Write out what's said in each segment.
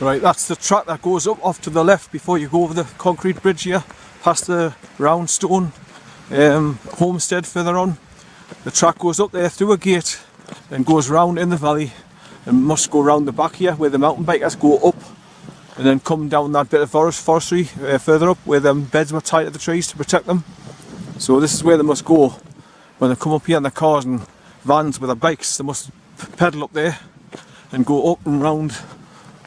Right, that's the track that goes up off to the left before you go over the concrete bridge here, past the round stone homestead further on. The track goes up there through a gate and goes round in the valley and must go round the back here where the mountain bikers go up and then come down that bit of forestry further up where the beds were tied to the trees to protect them. So this is where they must go when they come up here in their cars and vans with their bikes. They must pedal up there and go up and round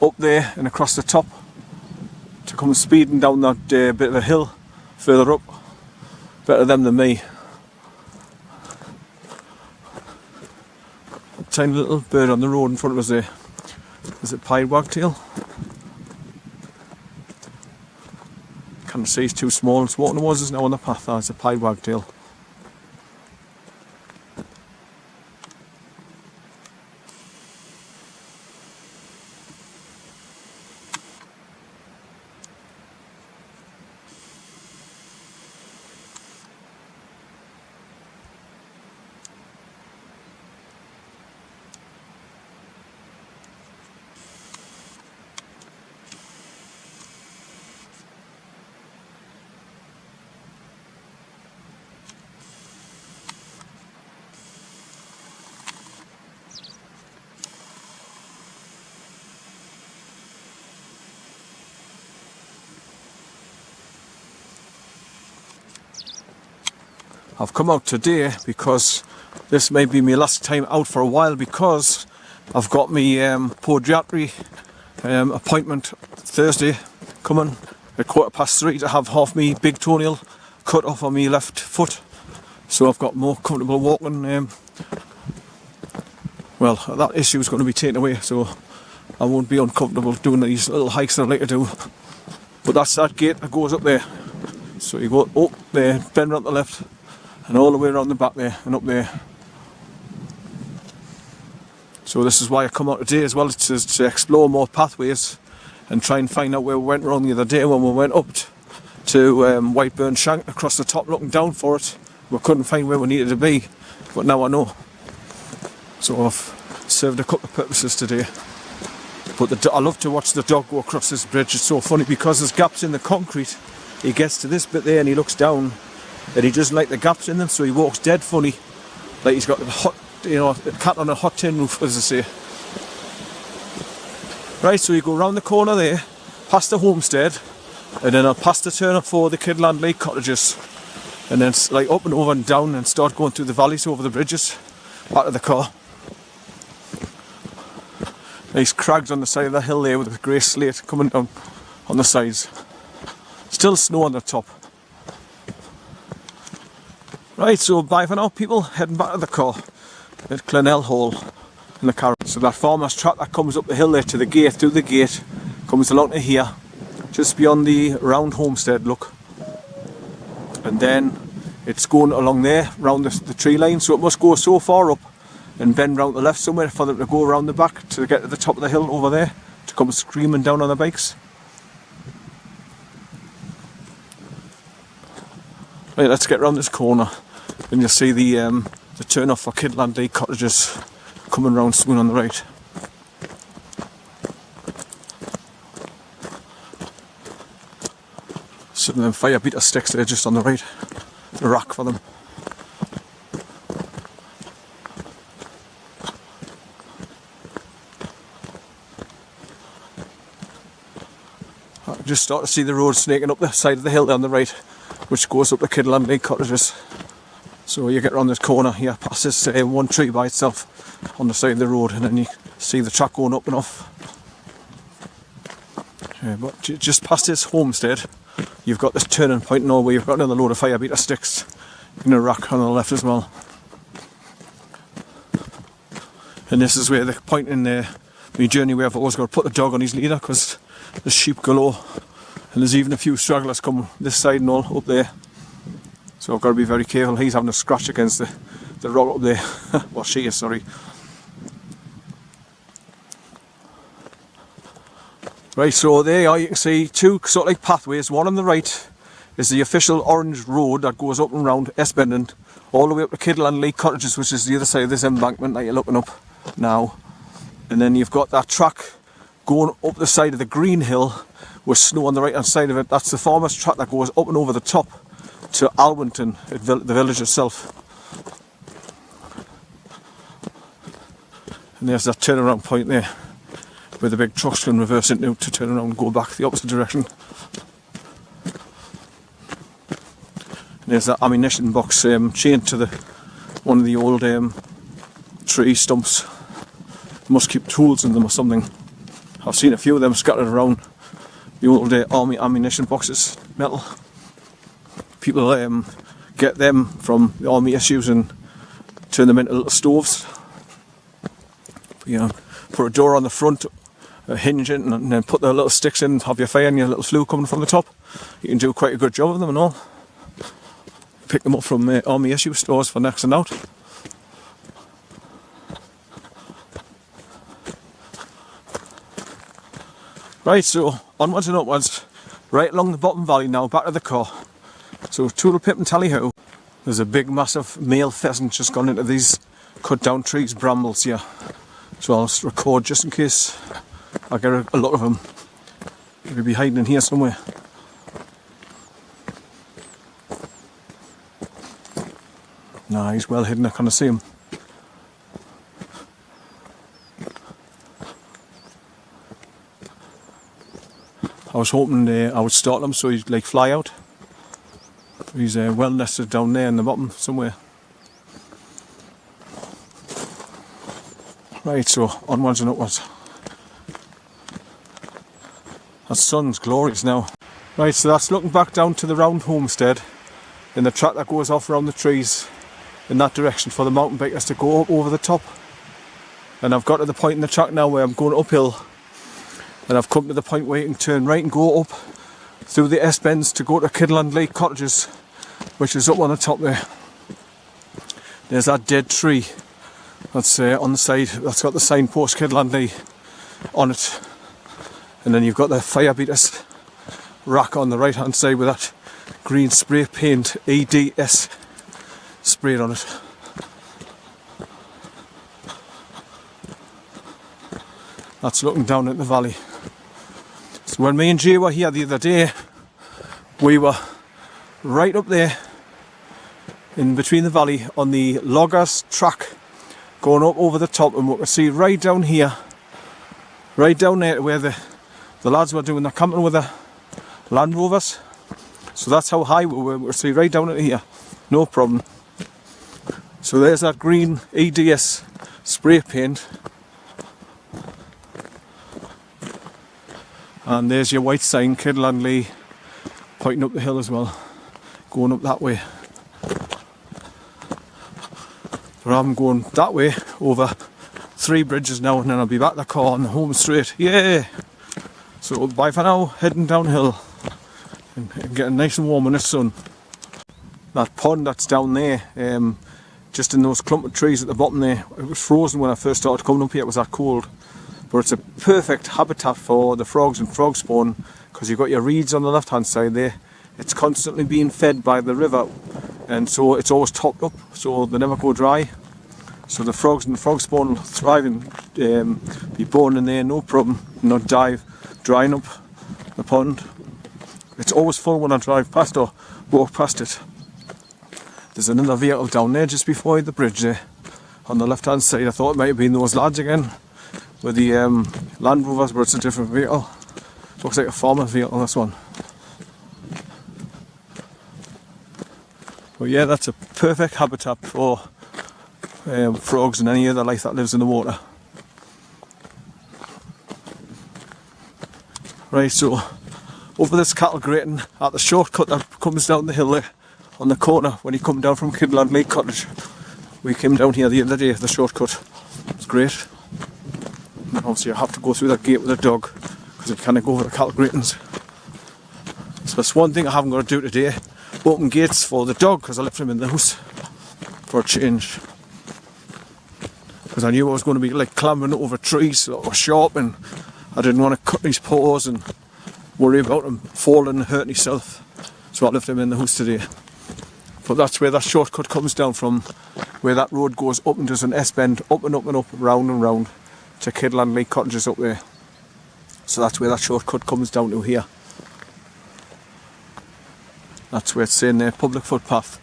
up there and across the top to come speeding down that bit of a hill further up. Better them than me. A tiny little bird on the road in front of us there. Is it pied wagtail? Can't see, it's too small. It's walking towards us now on the path. It's a pied wagtail. I've come out today because this may be my last time out for a while, because I've got my podiatry appointment Thursday coming at 3:15 to have half my big toenail cut off on my left foot, so I've got more comfortable walking. Well, that issue is going to be taken away, so I won't be uncomfortable doing these little hikes that I like to do. But that's that gate that goes up there, so you go up there, bend around the left and all the way around the back there and up there. So this is why I come out today as well, to explore more pathways and try and find out where we went wrong the other day when we went up to Whiteburn Shank across the top looking down for it. We couldn't find where we needed to be, but now I know. So I've served a couple of purposes today. But I love to watch the dog go across this bridge. It's so funny because there's gaps in the concrete. He gets to this bit there and he looks down and he doesn't like the gaps in them, so he walks dead funny, like he's got the hot, the cat on a hot tin roof, as they say. Right, so you go round the corner there, past the homestead, and then I'll pass the turn up for the Kidland Lake cottages, and then like up and over and down and start going through the valleys over the bridges, back to the car. Nice crags on the side of the hill there with the grey slate coming down on the sides. Still snow on the top. Right, so bye for now people, heading back to the car at Clonell Hall in the car. So that farmer's track that comes up the hill there to the gate, through the gate, comes along to here, just beyond the round homestead, look. And then it's going along there, round the tree line, so it must go so far up and bend round to the left somewhere for them to go around the back to get to the top of the hill over there, to come screaming down on the bikes. Right, let's get round this corner and you'll see the turn off for Kidland Lake cottages coming round soon on the right. Some of them fire beater sticks there just on the right, the rack for them. I just start to see the road snaking up the side of the hill on the right, which goes up the Kidland Lake cottages. So you get around this corner here, past this one tree by itself on the side of the road, and then you see the track going up and off. But just past this homestead, you've got this turning point now where you've got another load of fire beater sticks in a rack on the left as well. And this is where the point in my journey where I've always got to put the dog on his leader, because there's sheep galore. And there's even a few stragglers coming this side and all up there. So I've got to be very careful. He's having a scratch against the rock up there. Well, she is, sorry. Right, so there you are, you can see two sort of like pathways. One on the right is the official orange road that goes up and round Esbendon, all the way up to Kidland Lake cottages, which is the other side of this embankment that you're looking up now. And then you've got that track going up the side of the green hill with snow on the right hand side of it. That's the farmer's track that goes up and over the top to Alwynton, the village itself. And there's that turnaround point there where the big trucks can reverse into to turn around and go back the opposite direction. And there's that ammunition box chained to one of the old tree stumps. Must keep tools in them or something. I've seen a few of them scattered around, the old army ammunition boxes, metal. People get them from the army issues and turn them into little stoves. Put a door on the front, a hinge in, and then put the little sticks in, have your fire and your little flue coming from the top. You can do quite a good job of them and all. Pick them up from army issue stores for next and out. Right, so onwards and upwards, right along the bottom valley now, back to the car. So Toodle Pip and Tally Ho. There's a big massive male pheasant just gone into these cut down trees, brambles here. So I'll just record just in case I get a lot of them. Maybe be hiding in here somewhere. Nah, he's well hidden, I can't see him. I was hoping I would start him so he'd like fly out. He's well nested down there in the bottom somewhere. Right, so onwards and upwards. That sun's glorious now. Right, so that's looking back down to the round homestead in the track that goes off around the trees in that direction for the mountain bikers to go up over the top. And I've got to the point in the track now where I'm going uphill. And I've come to the point where you can turn right and go up through the S-bends to go to Kidland Lake Cottages, which is up on the top there. There's that dead tree that's on the side, that's got the signpost Kidland Lake on it. And then you've got the fire beaters rack on the right hand side with that green spray paint EDS sprayed on it. That's looking down at the valley. So when me and Jay were here the other day, we were right up there in between the valley on the loggers track going up over the top, and we could see right down here, right down there where the lads were doing their camping with the Land Rovers. So that's how high we were. We could see right down at here, no problem. So there's that green EDS spray paint. And there's your white sign, Kidland Lake, pointing up the hill as well, going up that way. But I'm going that way over 3 bridges now, and then I'll be back to the car on the home straight. Yeah! So bye for now, heading downhill and getting nice and warm in the sun. That pond that's down there, just in those clump of trees at the bottom there, it was frozen when I first started coming up here, it was that cold. But it's a perfect habitat for the frogs and frog spawn, because you've got your reeds on the left hand side there. It's constantly being fed by the river, and so it's always topped up, so they never go dry. So the frogs and the frog spawn will thrive and be born in there, no problem, not drying up the pond. It's always full when I drive past or walk past it. There's another vehicle down there just before the bridge there, on the left hand side. I thought it might have been those lads again with the Land Rovers, but it's a different vehicle. Looks like a farmer's vehicle, this one. But yeah, that's a perfect habitat for frogs and any other life that lives in the water. Right, so over this cattle grating at the shortcut that comes down the hill there on the corner when you come down from Kidland Lake Cottage. We came down here the other day, the shortcut. It's great. And obviously you have to go through that gate with a dog because you can't go over the cattle gratings. So that's one thing I haven't got to do today. Open gates for the dog because I left him in the house for a change. Because I knew I was going to be like clambering over trees that were sharp, and I didn't want to cut his paws and worry about him falling and hurting himself. So I left him in the house today. But that's where that shortcut comes down from, where that road goes up and does an S-bend, up and up and up, round and round, to Kidland Lake Cottages up there. So that's where that shortcut comes down to here. That's where it's saying there, public footpath,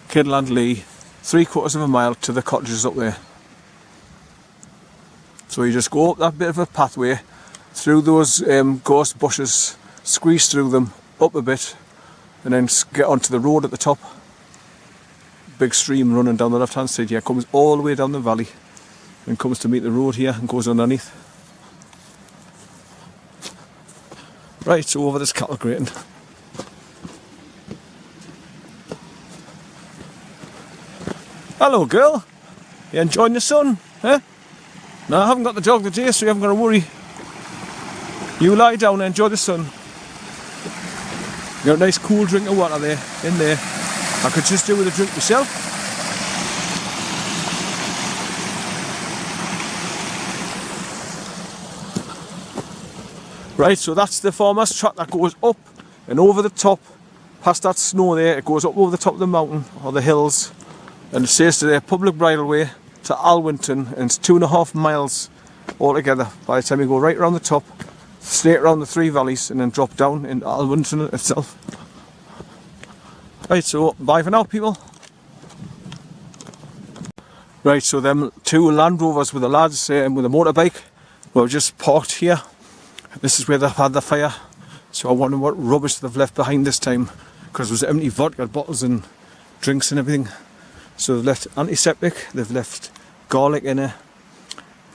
Kidland Lee, 3/4 of a mile to the cottages up there. So you just go up that bit of a pathway, through those gorse bushes, squeeze through them, up a bit, and then get onto the road at the top. Big stream running down the left hand side here, comes all the way down the valley and comes to meet the road here and goes underneath. Right, so over this cattle grating. Hello girl, you enjoying the sun? Eh? No, I haven't got the dog today, so you haven't got to worry. You lie down and enjoy the sun. You got a nice cool drink of water there, in there. I could just do with a drink myself. Right, so that's the farmer's track that goes up and over the top, past that snow there. It goes up over the top of the mountain or the hills. And it says to their public bridleway to Alwynton, and it's 2.5 miles altogether by the time you go right around the top, straight around the 3 valleys, and then drop down into Alwynton itself. Right, so bye for now, people. Right, so them 2 Land Rovers with the lads with a motorbike were just parked here. This is where they've had the fire. So I wonder what rubbish they've left behind this time, because it was empty vodka bottles and drinks and everything. So they've left antiseptic, they've left garlic in a,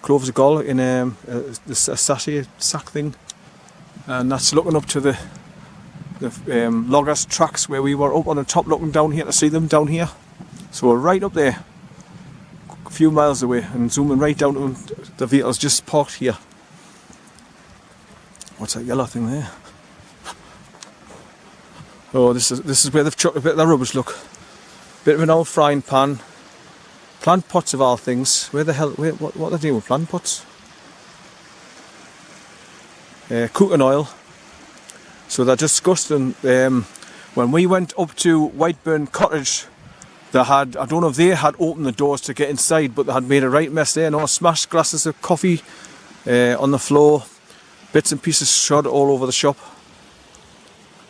cloves of garlic in a sachet sack thing, and that's looking up to the loggers tracks where we were up on the top looking down here to see them down here. So we're right up there, a few miles away, and zooming right down to the vehicles just parked here. What's that yellow thing there? Oh, this is where they've chucked a bit of the rubbish, look. Bit of an old frying pan, plant pots of all things. Where the hell, what are they doing with plant pots? Cooking oil. So they're disgusting. When we went up to Whiteburn Cottage, they had, I don't know if they had opened the doors to get inside, but they had made a right mess there, and all smashed glasses of coffee on the floor, bits and pieces shot all over the shop.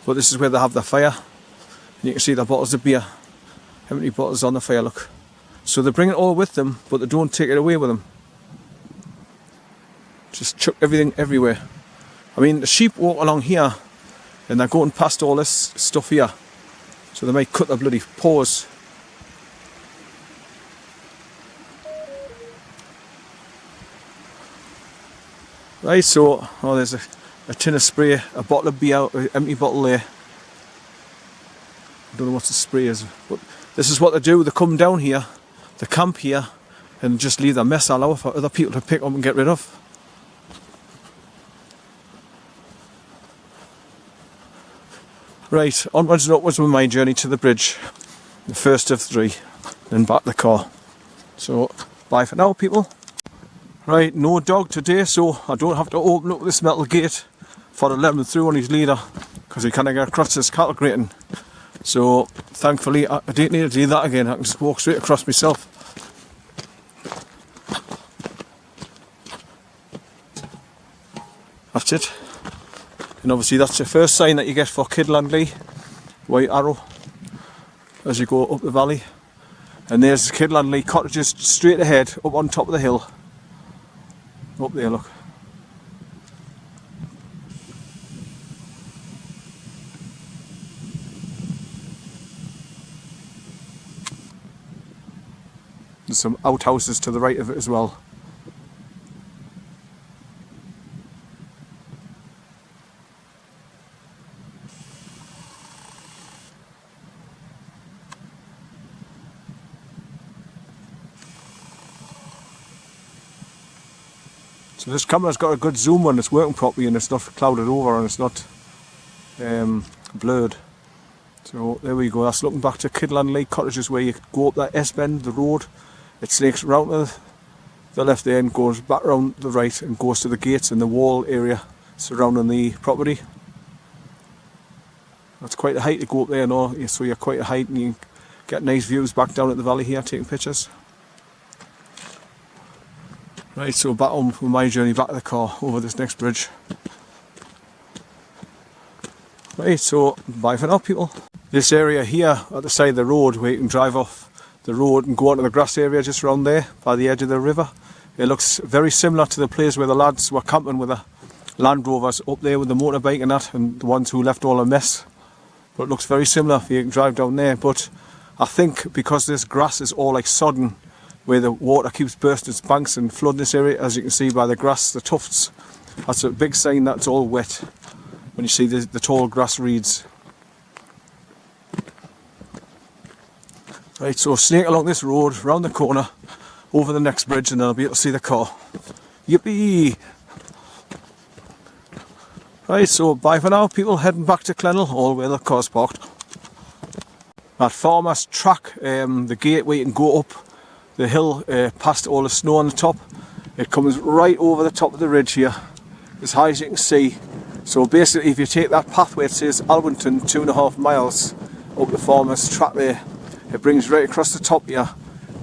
But this is where they have the fire, and you can see the bottles of beer. How many bottles on the fire, look. So they bring it all with them, but they don't take it away with them. Just chuck everything everywhere. I mean, the sheep walk along here, and they're going past all this stuff here. So they might cut their bloody paws. Right, so, oh, there's a tin of spray, a bottle of beer, an empty bottle there. I don't know what the spray is, but this is what they do. They come down here, they camp here, and just leave their mess all out for other people to pick up and get rid of. Right, onwards and upwards with my journey to the bridge. The first of 3, then back to the car. So, bye for now, people. Right, no dog today, so I don't have to open up this metal gate for to let him through on his leader, because he can't get across this cattle grating. So, thankfully, I didn't need to do that again. I can just walk straight across myself. That's it. And obviously that's the first sign that you get for Kidland Lee. White arrow as you go up the valley. And there's Kidland Lee cottages straight ahead, up on top of the hill. Up there, look. There's some outhouses to the right of it as well. So this camera's got a good zoom when it's working properly and it's not clouded over and it's not blurred. So there we go, that's looking back to Kidland Lee cottages, where you go up that S-bend, the road. It snakes round to the left there and goes back round the right and goes to the gates and the wall area surrounding the property. That's quite a height to go up there, no? So you're quite a height and you get nice views back down at the valley here taking pictures. Right, so back on with my journey back to the car over this next bridge. Right, so bye for now, people. This area here at the side of the road where you can drive off the road and go onto the grass area just around there by the edge of the river. It looks very similar to the place where the lads were camping with the Land Rovers up there with the motorbike and that, and the ones who left all a mess. But it looks very similar. You can drive down there, but I think because this grass is all like sodden, where the water keeps bursting its banks and flooding this area, as you can see by the grass, the tufts, that's a big sign that it's all wet when you see the tall grass reeds. Right, so snake along this road, round the corner, over the next bridge, and then I'll be able to see the car. Yippee! Right, so bye for now, people. Heading back to Clennell, all where the car's parked. That farmer's track, the gate where you can go up the hill past all the snow on the top, it comes right over the top of the ridge here, as high as you can see. So basically, if you take that pathway, it says Alwynton, 2.5 miles up the farmer's track there, it brings right across the top here,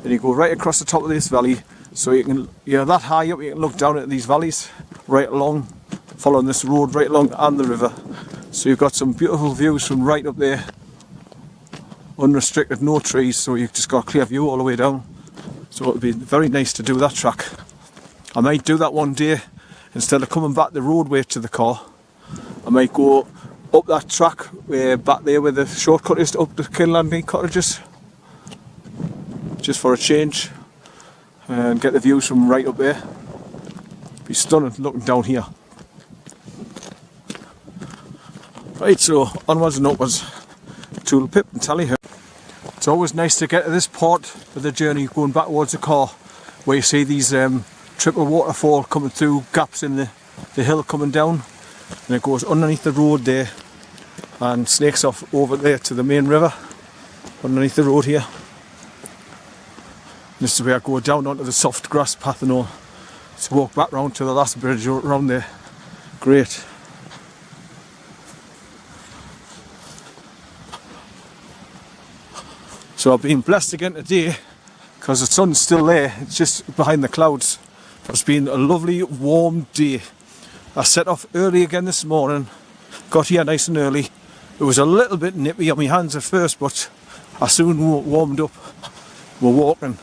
and you go right across the top of this valley. So you're that high up, you can look down at these valleys right along, following this road right along and the river. So you've got some beautiful views from right up there, unrestricted, no trees, so you've just got a clear view all the way down. So it'll be very nice to do that track. I might do that one day. Instead of coming back the roadway to the car, I might go up that track back there where the shortcut is up to KIDLAND cottages, just for a change, and get the views from right up there. Be stunning looking down here. Right, so onwards and upwards, Tool Pip and Tally her. It's always nice to get to this part of the journey going back towards the car, where you see these triple waterfall coming through gaps in the hill coming down, and it goes underneath the road there and snakes off over there to the main river underneath the road here. This is where I go down onto the soft grass path and all. So walk back round to the last bridge around there. Great. So I've been blessed again today because the sun's still there, it's just behind the clouds. It's been a lovely warm day. I set off early again this morning, got here nice and early. It was a little bit nippy on my hands at first, but I soon warmed up. We're walking,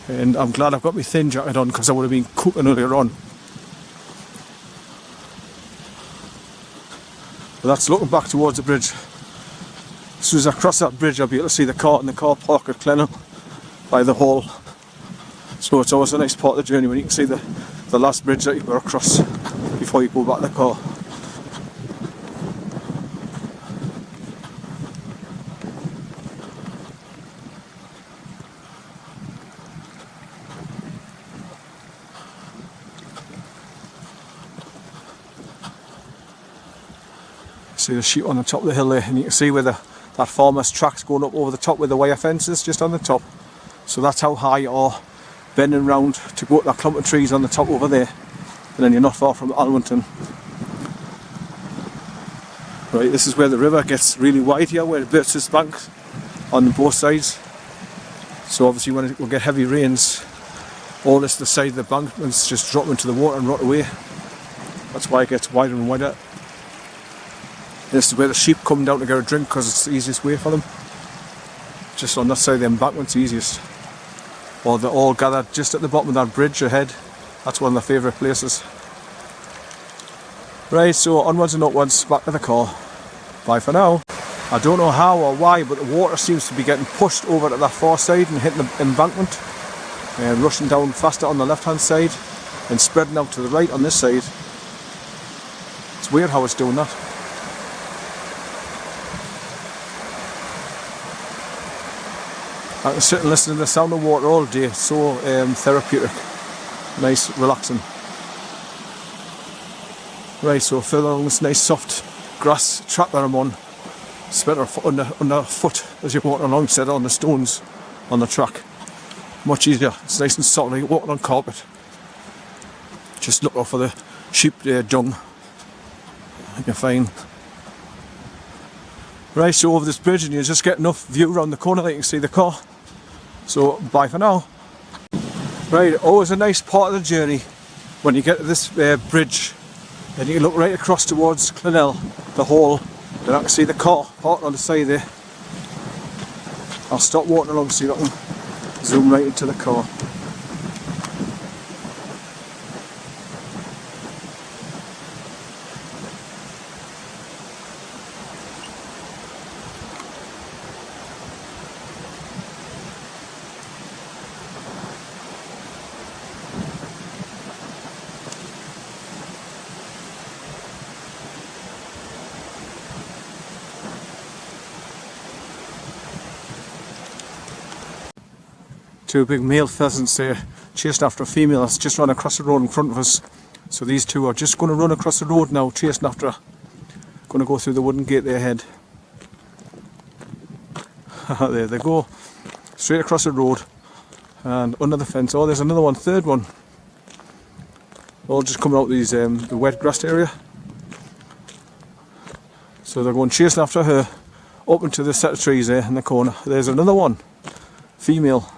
and I'm glad I've got my thin jacket on because I would have been cooking earlier on. But that's looking back towards the bridge. As soon as I cross that bridge, I'll be able to see the car in the car park at Clennell by the hall. So it's always a nice part of the journey when you can see the last bridge that you go across before you go back to the car. See the sheep on the top of the hill there, and you can see where that farmer's track's going up over the top with the wire fences just on the top. So that's how high you are, bending round to go up that clump of trees on the top over there, and then you're not far from Alwynton. Right, this is where the river gets really wide here, where it bursts its banks on both sides. So obviously when it will get heavy rains, all this the side of the bankments just drop into the water and rot away. That's why it gets wider and wider. This is where the sheep come down to get a drink because it's the easiest way for them. Just on that side of the embankment's easiest. Or they're all gathered just at the bottom of that bridge ahead. That's one of their favourite places. Right, so onwards and upwards, back to the car. Bye for now. I don't know how or why, but the water seems to be getting pushed over to that far side and hitting the embankment. Rushing down faster on the left hand side and spreading out to the right on this side. It's weird how it's doing that. I can sit and listen to the sound of water all day, it's so therapeutic, nice, relaxing. Right, so further along this nice soft grass track that I'm on, it's better under foot as you're walking along instead of on the stones on the track. Much easier, it's nice and soft, like walking on carpet. Just look out for the sheep dung, you're fine. Right, so over this bridge and you just get enough view around the corner that you can see the car. So bye for now. Right, always a nice part of the journey when you get to this bridge and you can look right across towards Clennell, the hall, Then I can see the car parked on the side there. I'll stop walking along so I can zoom right into the car. Two big male pheasants there chasing after a female that's just run across the road in front of us. So these two are just going to run across the road now, chasing after her. Going to go through the wooden gate there ahead. There they go, straight across the road and under the fence. Oh, there's another one, third one. All just coming out of these the wet grass area. So they're going chasing after her up into the set of trees there in the corner. There's another one, female.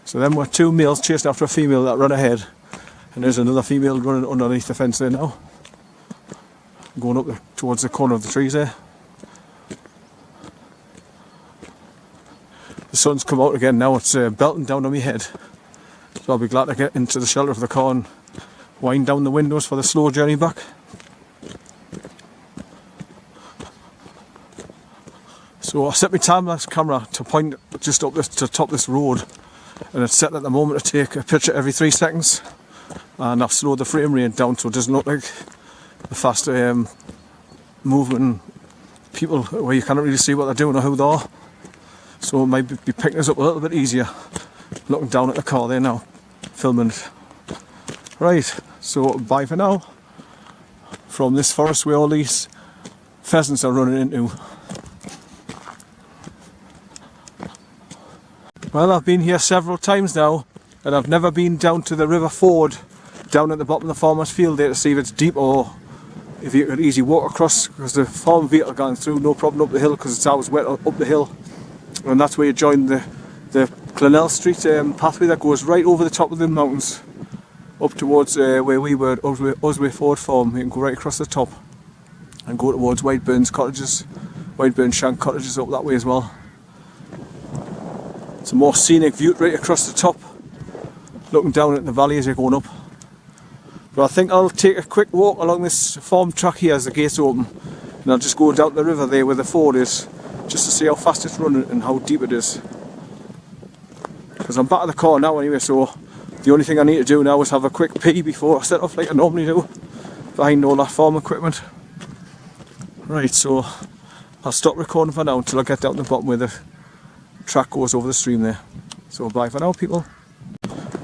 So then we're two males chasing after a female that run ahead, and there's another female running underneath the fence there now, going up towards the corner of the trees there. The sun's come out again now, it's belting down on my head, so I'll be glad to get into the shelter of the car and wind down the windows for the slow journey back. So I set my time-lapse camera to point just up to top this road, and it's set at the moment to take a picture every 3 seconds, and I've slowed the frame rate down so it doesn't look like the fast moving people where you can't really see what they're doing or who they are. So it might be picking us up a little bit easier looking down at the car there now, filming it. Right, so bye for now from this forest where all these pheasants are running into. Well, I've been here several times now, and I've never been down to the river ford down at the bottom of the farmer's field there to see if it's deep or if you could easily walk across, because the farm vehicle going through no problem up the hill because it's always wet up the hill, and that's where you join the Clonell Street pathway that goes right over the top of the mountains up towards where we were at Usway Ford Farm. You can go right across the top and go towards Whiteburn's cottages, Whiteburn Shank cottages up that way as well. It's a more scenic view right across the top, looking down at the valley as you're going up. But I think I'll take a quick walk along this farm track here as the gates open, and I'll just go down the river there where the ford is, just to see how fast it's running and how deep it is. Because I'm back at the car now anyway, so the only thing I need to do now is have a quick pee before I set off like I normally do, behind all that farm equipment. Right, so I'll stop recording for now until I get down to the bottom where the track goes over the stream there. So bye for now, people.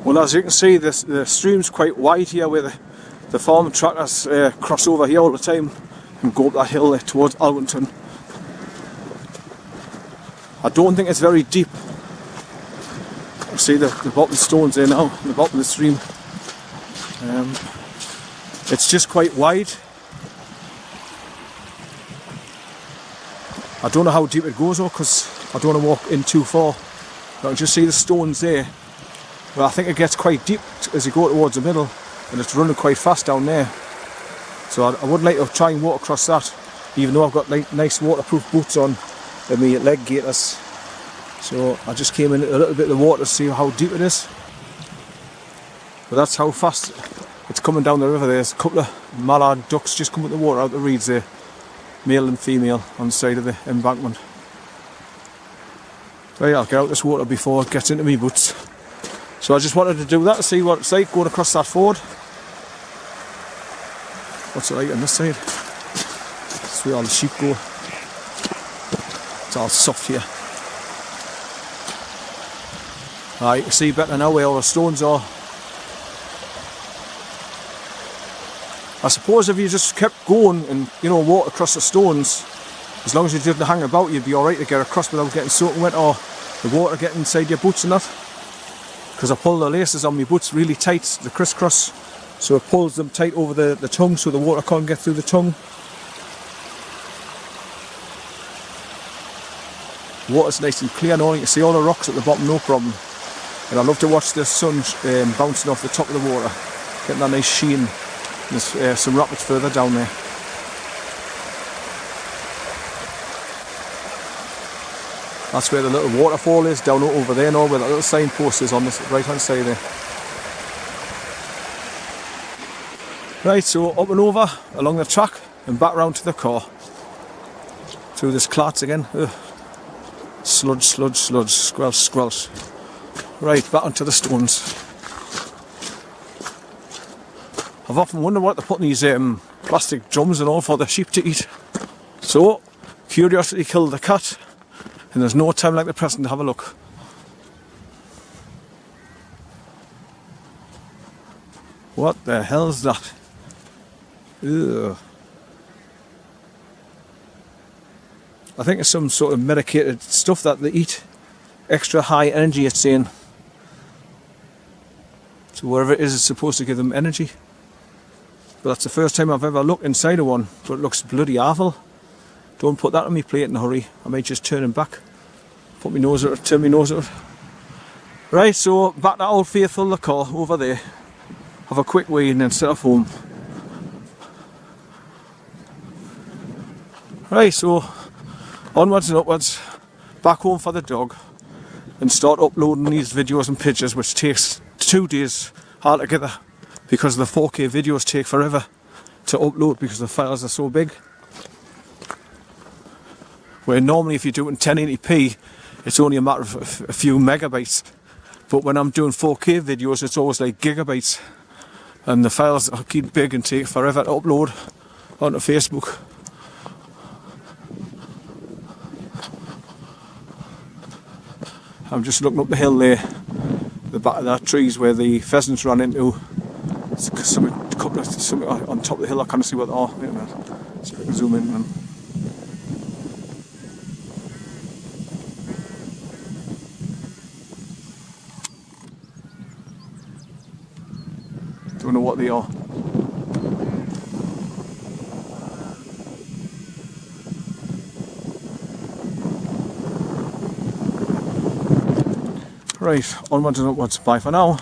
Well, as you can see, the stream's quite wide here where the farm tractors cross over here all the time and go up that hill there towards Alwynton. I don't think it's very deep. You see the bottom stones there now, the bottom of the stream. It's just quite wide. I don't know how deep it goes though, because I don't want to walk in too far. I can just see the stones there. But I think it gets quite deep as you go towards the middle, and it's running quite fast down there. So I would like to try and walk across that, even though I've got like nice waterproof boots on and my leg gaiters. So I just came in a little bit of the water to see how deep it is. But that's how fast it's coming down the river. There's a couple of mallard ducks just coming the water out the reeds there, male and female, on the side of the embankment. Right, I'll get out this water before it gets into me boots. So I just wanted to do that to see what it's like going across that ford. What's it like on this side? That's where all the sheep go. It's all soft here. You can see better now where all the stones are. I suppose if you just kept going and, you know, walk across the stones, as long as you didn't hang about, you'd be alright to get across without getting soaking wet or the water getting inside your boots and that. Because I pull the laces on my boots really tight, the crisscross, so it pulls them tight over the tongue so the water can't get through the tongue. Water's nice and clear now, you can see all the rocks at the bottom, no problem. And I love to watch the sun bouncing off the top of the water, getting that nice sheen. There's some rapids further down there. That's where the little waterfall is, down over there now, where that little signpost is on the right hand side there. Right, so up and over along the track and back round to the car. Through this clot again. Ugh. Sludge, sludge, sludge, squelch, squelch. Right, back onto the stones. I've often wondered what they're putting these plastic drums and all for the sheep to eat. So, curiosity killed the cat, and there's no time like the present to have a look. What the hell's that? Ugh. I think it's some sort of medicated stuff that they eat. Extra high energy, it's saying. So whatever it is, it's supposed to give them energy. But that's the first time I've ever looked inside of one, but it looks bloody awful. Don't put that on my plate in a hurry. I might just turn him back. Put my nose out, turn my nose out. Right, so back to Old Faithful, the car over there. Have a quick wee and then set off home. Right, so onwards and upwards, back home for the dog, and start uploading these videos and pictures, which takes 2 days altogether, because the 4K videos take forever to upload because the files are so big. Where normally if you do it in 1080p, it's only a matter of a few megabytes. But when I'm doing 4K videos, it's always like gigabytes. And the files keep big and take forever to upload onto Facebook. I'm just looking up the hill there, the back of that trees where the pheasants ran into. Something on top of the hill, I can't see what they are. Wait a minute. Let's see if I can zoom in. Don't know what they are. Right, onwards and upwards. Bye for now.